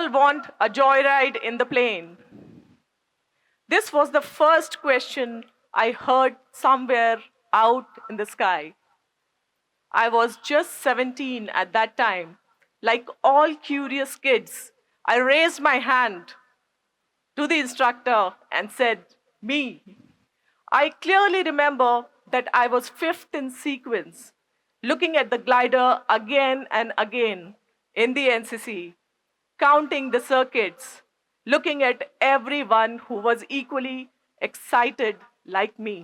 all want a joyride in the plane? This was the first question I heard somewhere out in the sky. I was just 17 at that time. Like all curious kids, I raised my hand to the instructor and said, "Me." I clearly remember that I was fifth in sequence, looking at the glider again and again in the NCC, counting the circuits, looking at everyone who was equally excited like me.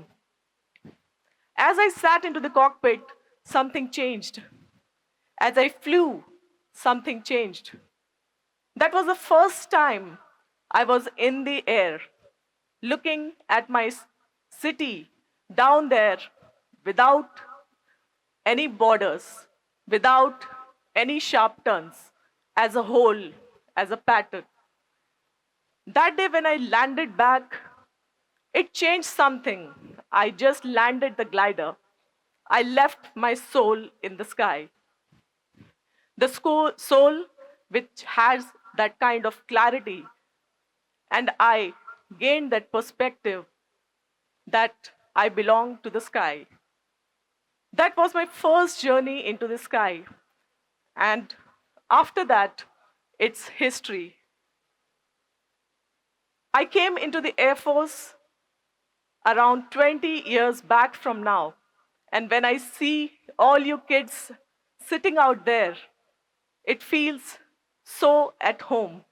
As I sat into the cockpit, something changed. As I flew, something changed. That was the first time I was in the air, looking at my city down there without any borders, without any sharp turns, as a whole, as a pattern. That day when I landed back, it changed something. I just landed the glider. I left my soul in the sky. The soul which has that kind of clarity, and I gained that perspective that I belong to the sky. That was my first journey into the sky. And after that, it's history. I came into the Air Force around 20 years back from now. And when I see all you kids sitting out there, it feels so at home.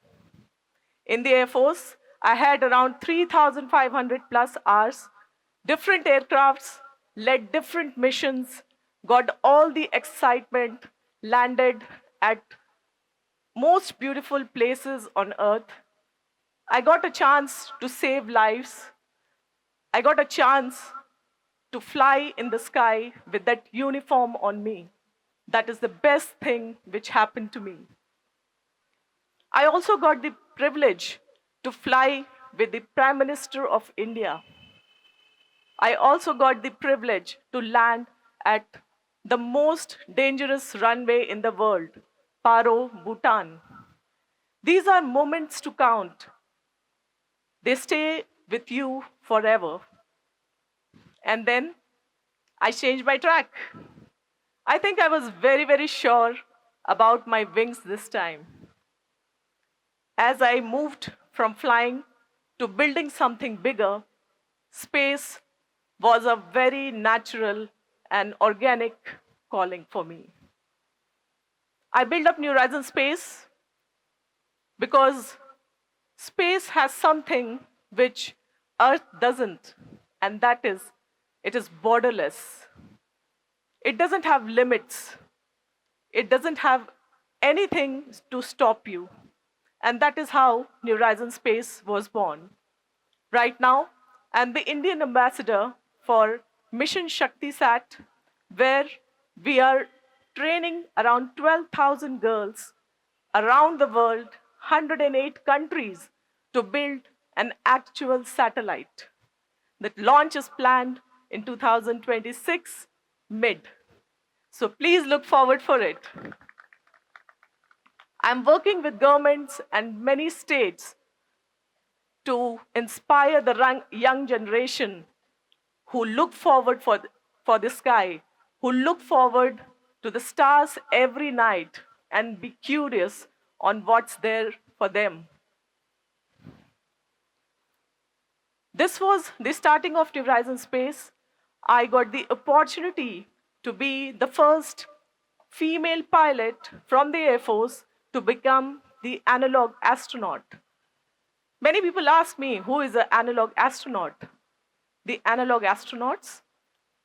In the Air Force, I had around 3,500 plus hours, different aircrafts, led different missions, got all the excitement, landed at most beautiful places on earth. I got a chance to save lives. I got a chance to fly in the sky with that uniform on me. That is the best thing which happened to me. I also got the privilege to fly with the Prime Minister of India. I also got the privilege to land at the most dangerous runway in the world, Paro, Bhutan. These are moments to count. They stay with you forever. And then I changed my track. I think I was very, very sure about my wings this time. As I moved from flying to building something bigger, space was a very natural and organic calling for me. I built up New Horizon Space because space has something which Earth doesn't, and that is, it is borderless. It doesn't have limits. It doesn't have anything to stop you. And that is how New Horizon Space was born. Right now, I'm the Indian ambassador for Mission Shakti Sat, where we are training around 12,000 girls around the world, 108 countries, to build an actual satellite. The launch is planned in 2026 mid. So please look forward for it. I'm working with governments and many states to inspire the young generation who look forward for the sky, who look forward to the stars every night and be curious on what's there for them. This was the starting of New Horizon Space. I got the opportunity to be the first female pilot from the Air Force to become the analog astronaut. Many people ask me, who is an analog astronaut? The analog astronauts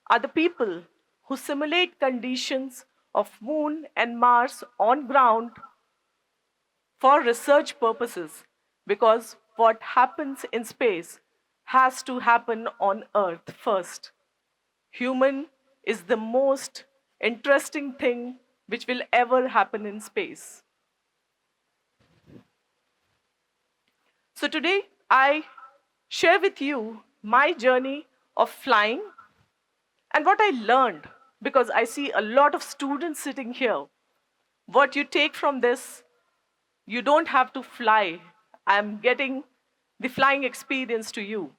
are the people who simulate conditions of Moon and Mars on ground for research purposes, because what happens in space has to happen on Earth first. Human is the most interesting thing which will ever happen in space. So today, I share with you my journey of flying and what I learned, because I see a lot of students sitting here. What you take from this, You don't have to fly. I'm getting the flying experience to you.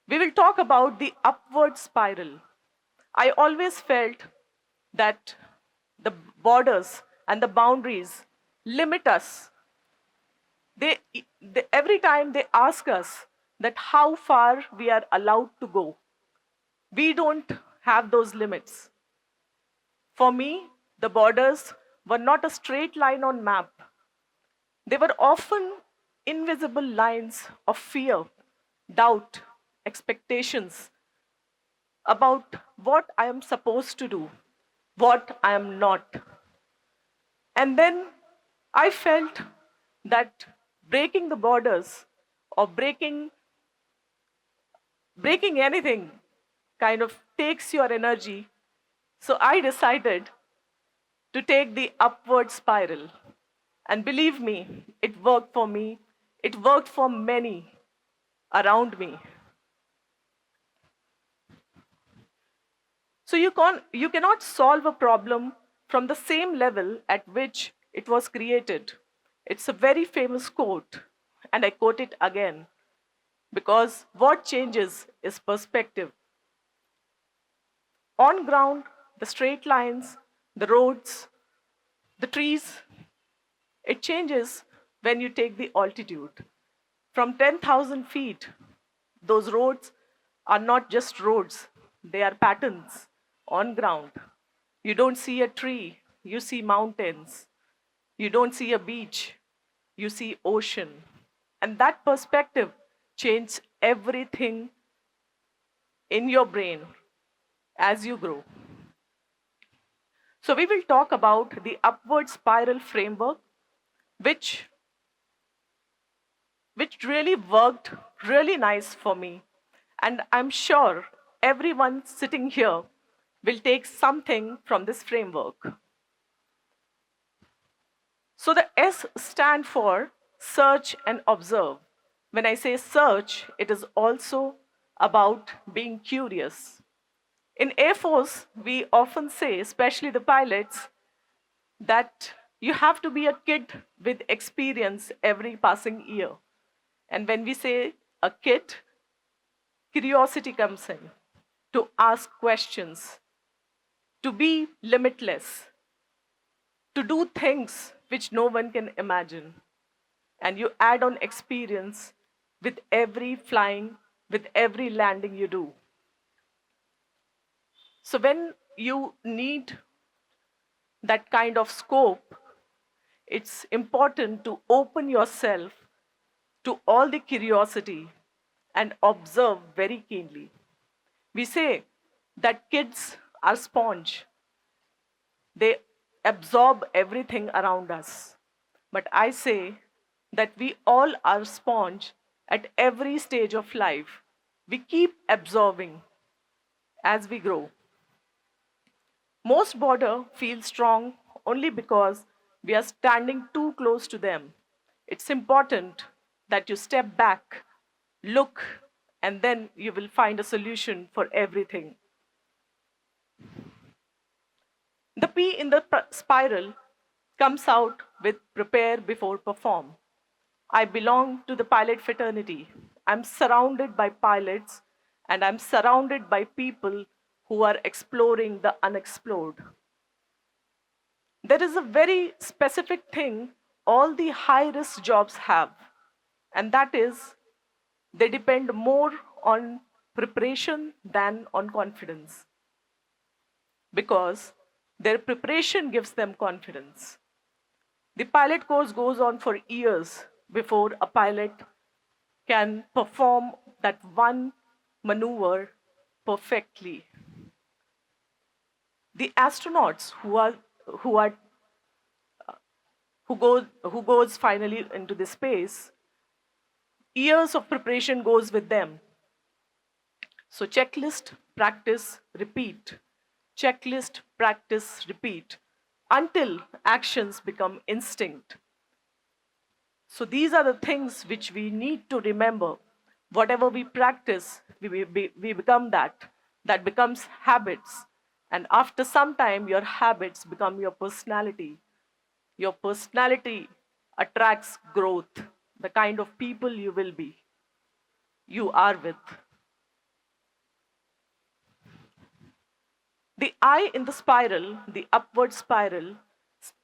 We will talk about the upward spiral. I always felt that the borders and the boundaries limit us. Every time they ask us that how far we are allowed to go, we don't have those limits. For me, the borders were not a straight line on map. They were often invisible lines of fear, doubt, expectations about what I am supposed to do, what I am not. And then I felt that breaking the borders or breaking anything kind of takes your energy. So I decided to take the upward spiral. And believe me, it worked for me. It worked for many around me. So you cannot solve a problem from the same level at which it was created. It's a very famous quote, and I quote it again because what changes is perspective. On ground, the straight lines, the roads, the trees, it changes when you take the altitude. From 10,000 feet, those roads are not just roads, they are patterns on ground. You don't see a tree, you see mountains. You don't see a beach, you see ocean. And that perspective changes everything in your brain as you grow. So we will talk about the upward spiral framework, which which really worked really nice for me. And I'm sure everyone sitting here will take something from this framework. So the S stand for search and observe. When I say search, it is also about being curious. In Air Force, we often say, especially the pilots, that you have to be a kid with experience every passing year. And when we say a kid, curiosity comes in to ask questions, to be limitless, to do things which no one can imagine. And you add on experience with every flying, with every landing you do. So when you need that kind of scope, it's important to open yourself to all the curiosity and observe very keenly. We say that kids are sponge. They absorb everything around us. But I say that we all are sponge at every stage of life. We keep absorbing as we grow. Most border feel strong only because we are standing too close to them. It's important that you step back, look, and then you will find a solution for everything. The P in the spiral comes out with prepare before perform. I belong to the pilot fraternity. I'm surrounded by pilots and I'm surrounded by people who are exploring the unexplored. There is a very specific thing all the high risk jobs have, and that is they depend more on preparation than on confidence because their preparation gives them confidence. The pilot course goes on for years before a pilot can perform that one maneuver perfectly. The astronauts who are who goes finally into the space, years of preparation goes with them. So checklist, practice, repeat. Checklist, practice, repeat until actions become instinct. So these are the things which we need to remember. Whatever we practice, we become that. That becomes habits. And after some time, your habits become your personality. Your personality attracts growth, the kind of people you are with. The I in the spiral, the upward spiral,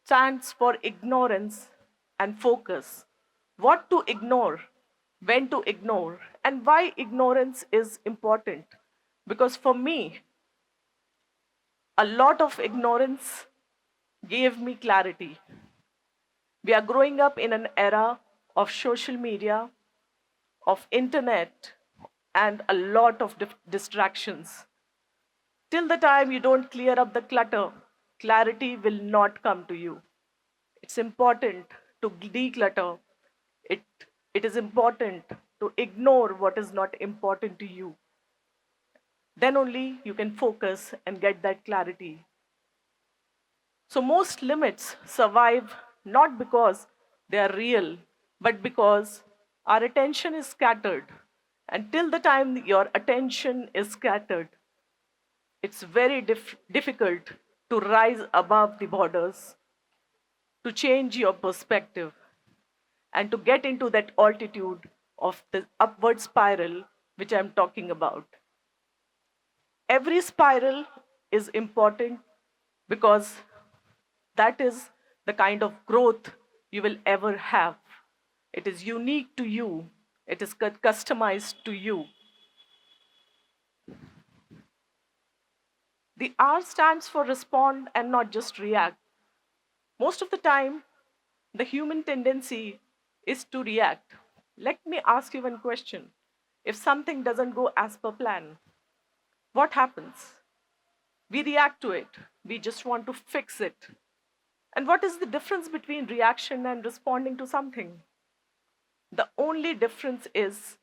stands for ignorance and focus. What to ignore, when to ignore, and why ignorance is important. Because for me, a lot of ignorance gave me clarity. We are growing up in an era of social media, of internet, and a lot of distractions. Till the time you don't clear up the clutter, clarity will not come to you. It's important to declutter. It, it is important to ignore what is not important to you. Then only you can focus and get that clarity. So, most limits survive not because they are real, but because our attention is scattered. And till the time your attention is scattered, it's very difficult to rise above the borders, to change your perspective, and to get into that altitude of the upward spiral which I'm talking about. Every spiral is important because that is the kind of growth you will ever have. It is unique to you, it is customized to you. The R stands for respond and not just react. Most of the time, the human tendency is to react. Let me ask you one question. If something doesn't go as per plan, what happens? We react to it. We just want to fix it. And what is the difference between reaction and responding to something? The only difference is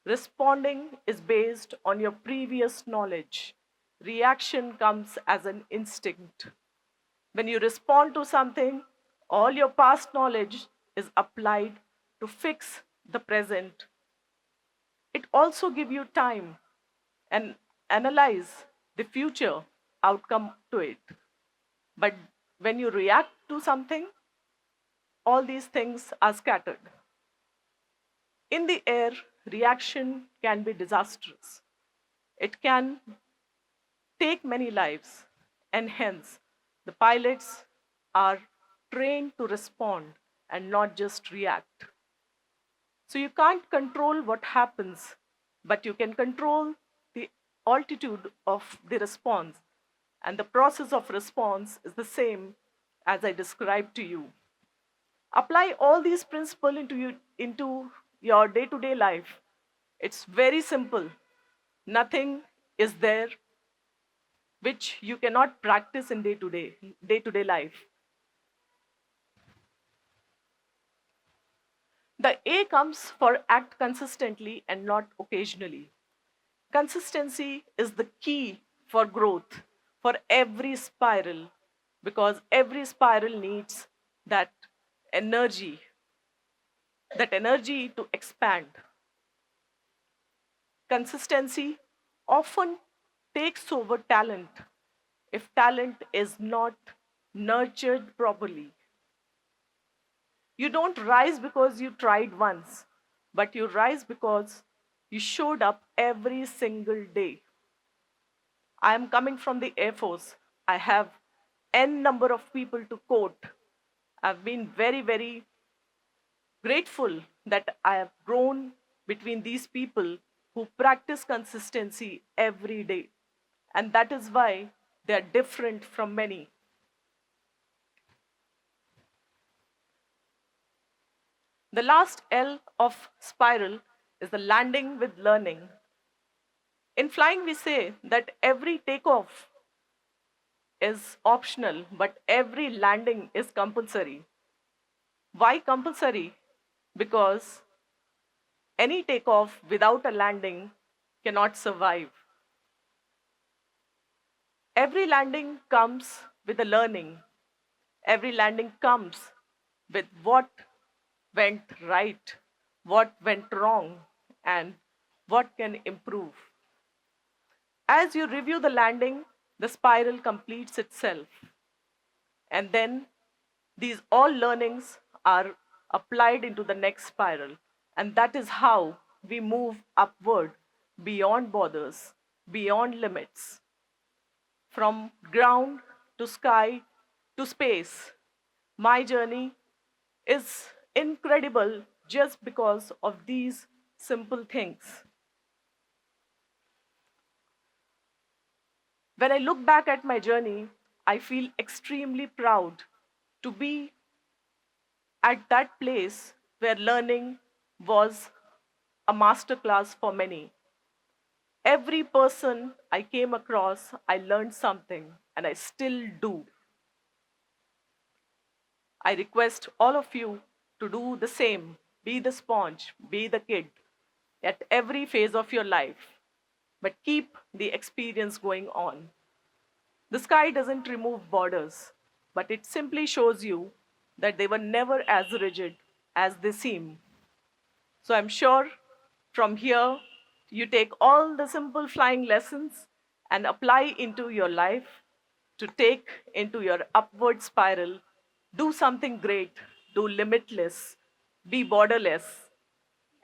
responding is based on your previous knowledge. Reaction comes as an instinct. When you respond to something, all your past knowledge is applied to fix the present. It also gives you time and analyze the future outcome to it. But when you react to something, all these things are scattered. In the air, reaction can be disastrous. It can take many lives, and hence, the pilots are trained to respond and not just react. So you can't control what happens, but you can control the altitude of the response. And the process of response is the same as I described to you. Apply all these principles into your day to day life. It's very simple. Nothing is there which you cannot practice in day to day life. The A comes for act consistently and not occasionally. Consistency is the key for growth for every spiral because every spiral needs that energy, that energy to expand. Consistency often takes over talent if talent is not nurtured properly. You don't rise because you tried once, but you rise because you showed up every single day. I am coming from the Air Force. I have N number of people to quote. I've been very, very grateful that I have grown between these people who practice consistency every day. And that is why they are different from many. The last L of spiral is the landing with learning. In flying, we say that every takeoff is optional, but every landing is compulsory. Why compulsory? Because any takeoff without a landing cannot survive. Every landing comes with a learning. Every landing comes with what went right, what went wrong, and what can improve. As you review the landing, the spiral completes itself. And then these all learnings are applied into the next spiral. And that is how we move upward beyond borders, beyond limits, from ground to sky to space. My journey is incredible just because of these simple things. When I look back at my journey, I feel extremely proud to be at that place where learning was a masterclass for many. Every person I came across, I learned something, and I still do. I request all of you to do the same. Be the sponge, be the kid at every phase of your life, but keep the experience going on. The sky doesn't remove borders, but it simply shows you that they were never as rigid as they seem. So I'm sure from here you take all the simple flying lessons and apply into your life to take into your upward spiral. Do something great, do limitless, be borderless,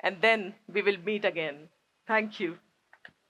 and then we will meet again. Thank you.